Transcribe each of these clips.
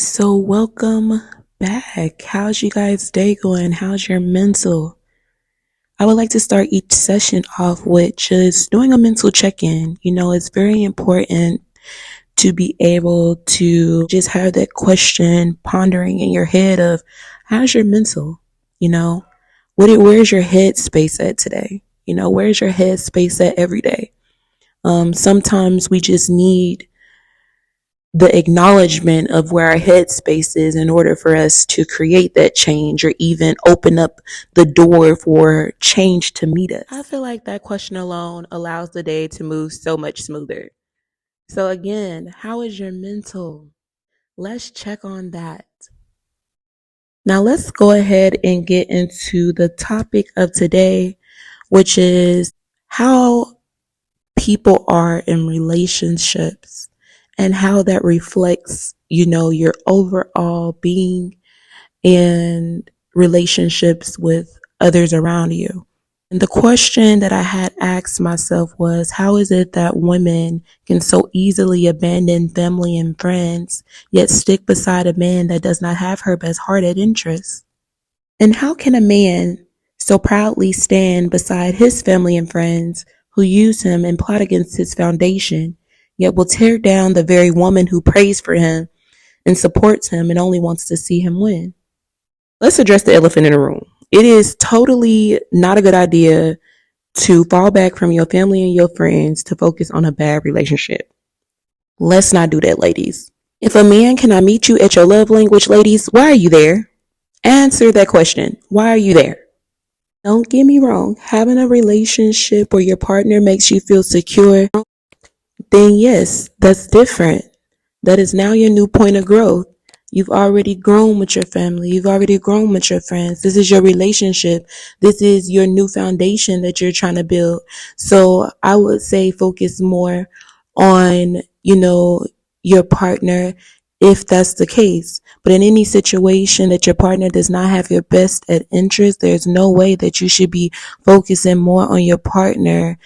So, welcome back. How's you guys' day going? How's your mental? I would like to start each session off with just doing a mental check in. It's very important to be able to just have that question pondering in your head of how's your mental? You know, where's your head space at today? Where's your head space at every day? Sometimes we just need the acknowledgement of where our headspace is in order for us to create that change or even open up the door for change to meet us. I feel like that question alone allows the day to move so much smoother. So, again, how is your mental? Let's check on that. Now, let's go ahead and get into the topic of today, which is how people are in relationships and how that reflects, your overall being and relationships with others around you. And the question that I had asked myself was, how is it that women can so easily abandon family and friends, yet stick beside a man that does not have her best hearted interests? And how can a man so proudly stand beside his family and friends who use him and plot against his foundation, yet will tear down the very woman who prays for him and supports him and only wants to see him win? Let's address the elephant in the room. It is totally not a good idea to fall back from your family and your friends to focus on a bad relationship. Let's not do that, ladies. If a man cannot meet you at your love language, ladies, why are you there? Answer that question. Why are you there? Don't get me wrong. Having a relationship where your partner makes you feel secure, then yes, that's different. That is now your new point of growth. You've already grown with your family. You've already grown with your friends. This is your relationship. This is your new foundation that you're trying to build. So I would say focus more on, your partner if that's the case. But in any situation that your partner does not have your best at interest, there's no way that you should be focusing more on your partner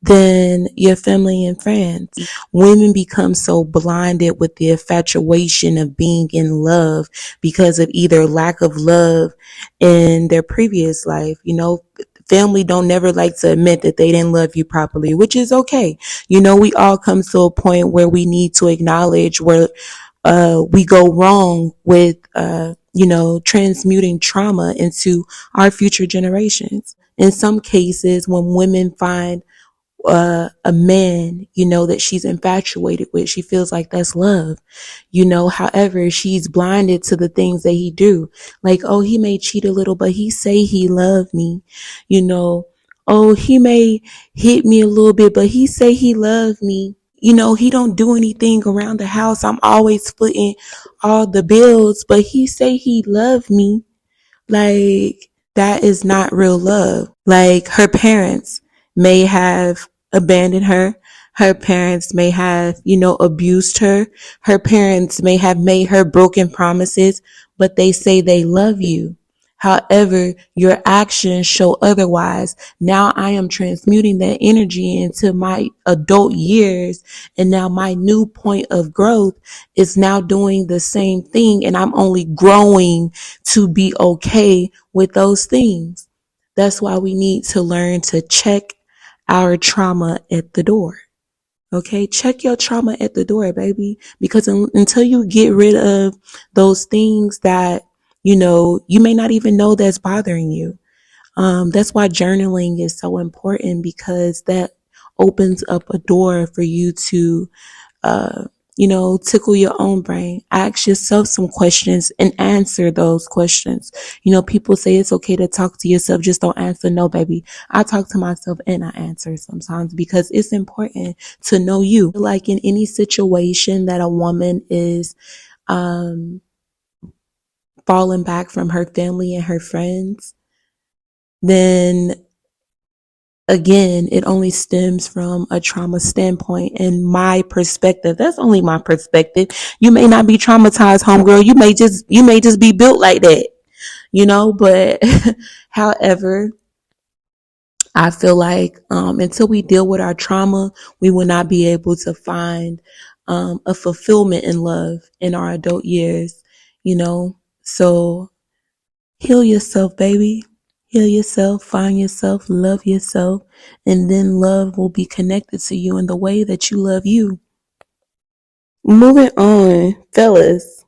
than your family and friends. Women become so blinded with the infatuation of being in love because of either lack of love in their previous life. Family don't never like to admit that they didn't love you properly, which is okay. We all come to a point where we need to acknowledge where we go wrong with, transmuting trauma into our future generations. In some cases, when women find a man, that she's infatuated with, she feels like that's love. However, she's blinded to the things that he do. Like, oh, he may cheat a little, but he say he loved me. Oh, he may hit me a little bit, but he say he loved me. He don't do anything around the house. I'm always footing all the bills, but he say he loved me. Like, that is not real love. Like, her parents may have abandoned her. Her parents may have, abused her. Her parents may have made her broken promises, but they say they love you. However, your actions show otherwise. Now I am transmuting that energy into my adult years. And now my new point of growth is now doing the same thing. And I'm only growing to be okay with those things. That's why we need to learn to check our trauma at the door. Okay, check your trauma at the door, baby, because until you get rid of those things that, you may not even know that's bothering you. That's why journaling is so important, because that opens up a door for you to, tickle your own brain. Ask yourself some questions and answer those questions. People say it's okay to talk to yourself. Just don't answer. No, baby. I talk to myself and I answer sometimes because it's important to know you. Like in any situation that a woman is, falling back from her family and her friends, then again, it only stems from a trauma standpoint. And my perspective, that's only my perspective. You may not be traumatized, homegirl. You may just be built like that, but however, I feel like, until we deal with our trauma, we will not be able to find, a fulfillment in love in our adult years, you know. So heal yourself, baby. Heal yourself, find yourself, love yourself, and then love will be connected to you in the way that you love you. Moving on, fellas.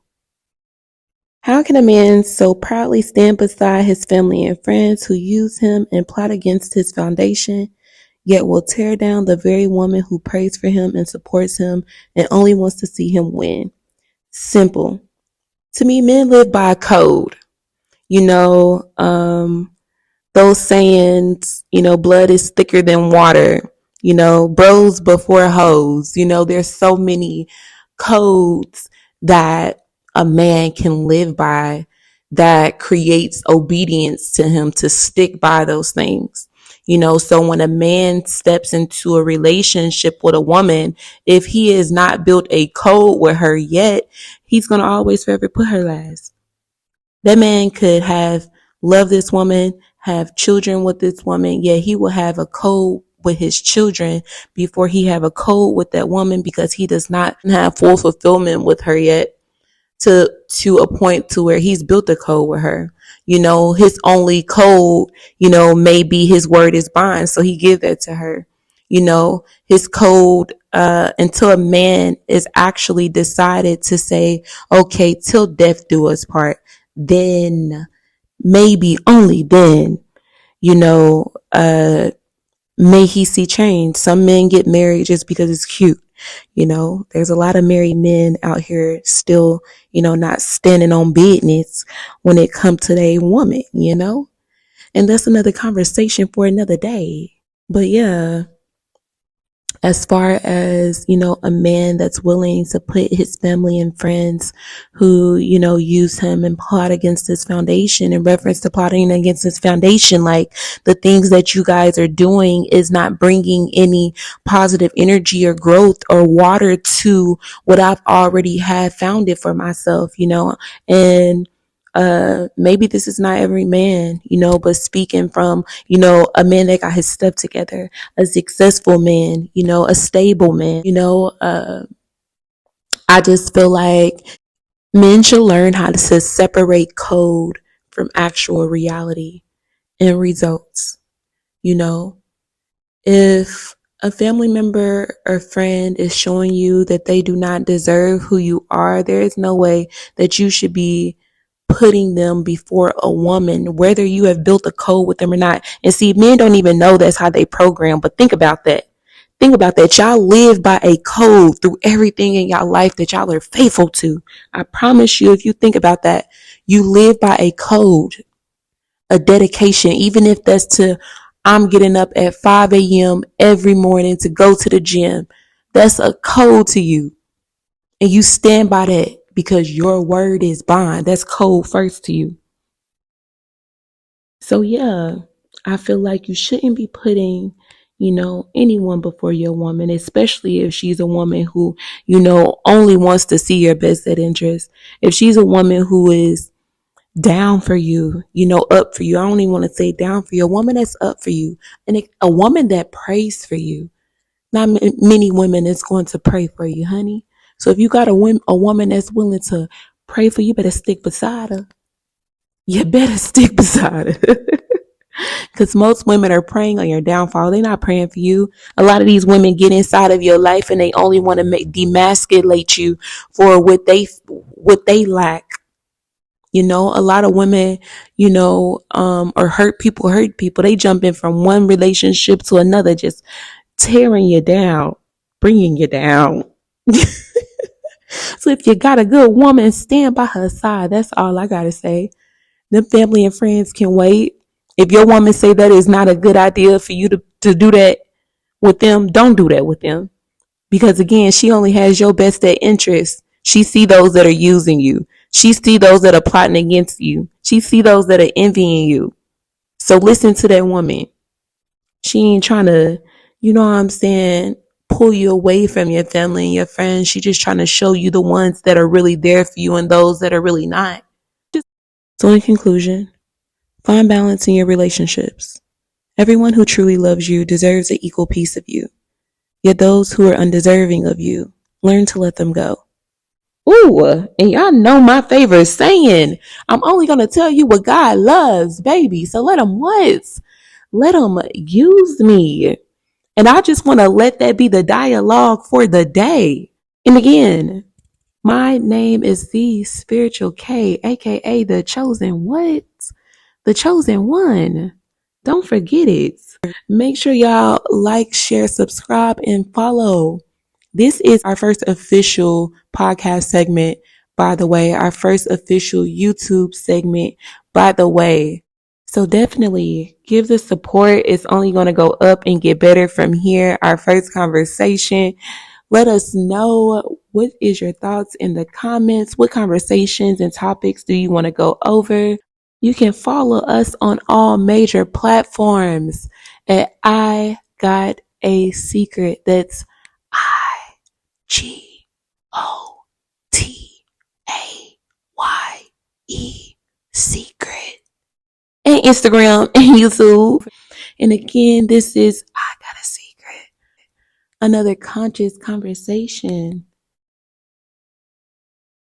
How can a man so proudly stand beside his family and friends who use him and plot against his foundation, yet will tear down the very woman who prays for him and supports him and only wants to see him win? Simple. To me, men live by a code. You know, those sayings, blood is thicker than water, bros before hoes. There's so many codes that a man can live by that creates obedience to him to stick by those things. So when a man steps into a relationship with a woman, if he has not built a code with her yet, he's going to always forever put her last. That man could have loved this woman, have children with this woman, yet he will have a code with his children before he have a code with that woman because he does not have full fulfillment with her yet to a point to where he's built a code with her. His only code, may be his word is bond. So he give that to her. His code, until a man is actually decided to say, okay, till death do us part, then maybe only then, may he see change. Some men get married just because it's cute. There's a lot of married men out here still, not standing on business when it comes to their woman, and that's another conversation for another day. But yeah, as far as, a man that's willing to put his family and friends who, use him and plot against his foundation, in reference to plotting against his foundation, like the things that you guys are doing is not bringing any positive energy or growth or water to what I've already had founded for myself, and maybe this is not every man, but speaking from, a man that got his stuff together, a successful man, a stable man, I just feel like men should learn how to separate code from actual reality and results. If a family member or friend is showing you that they do not deserve who you are, there is no way that you should be putting them before a woman, whether you have built a code with them or not. And see, men don't even know that's how they program, but think about that. Think about that. Y'all live by a code through everything in y'all life that y'all are faithful to. I promise you, if you think about that, you live by a code, a dedication, even if that's to, I'm getting up at 5 a.m. every morning to go to the gym. That's a code to you. And you stand by that because your word is bond. That's code first to you. So yeah, I feel like you shouldn't be putting, anyone before your woman, especially if she's a woman who, only wants to see your best interest. If she's a woman who is down for you, up for you. I don't even want to say down for you. A woman that's up for you, and a woman that prays for you. Not many women is going to pray for you, honey. So if you got a woman that's willing to pray for you, better stick beside her. You better stick beside her. Because most women are praying on your downfall. They're not praying for you. A lot of these women get inside of your life and they only want to demasculate you for what they lack. A lot of women, or hurt people. They jump in from one relationship to another, just tearing you down, bringing you down. So if you got a good woman, stand by her side. That's all I got to say. Them family and friends can wait. If your woman say that is not a good idea for you to do that with them, don't do that with them. Because again, she only has your best at interest. She see those that are using you. She see those that are plotting against you. She see those that are envying you. So listen to that woman. She ain't trying to, you know what I'm saying, pull you away from your family and your friends. She just trying to show you the ones that are really there for you and those that are really not. So in conclusion, find balance in your relationships. Everyone who truly loves you deserves an equal piece of you. Yet those who are undeserving of you Learn to let them go. Ooh, and y'all know my favorite saying. I'm only going to tell you what God loves, baby. So let him what? Let him use me. And I just want to let that be the dialogue for the day. And again, my name is the Spiritual K, aka the chosen what? The chosen one. Don't forget it. Make sure y'all like, share, subscribe, and follow. This is our first official podcast segment, by the way, our first official YouTube segment, by the way. So definitely give the support. It's only going to go up and get better from here. Our first conversation. Let us know what is your thoughts in the comments. What conversations and topics do you want to go over? You can follow us on all major platforms at I Got a Secret. That's IGOTAYE Secret. And Instagram and YouTube. And again, this is I Got a Secret. Another conscious conversation.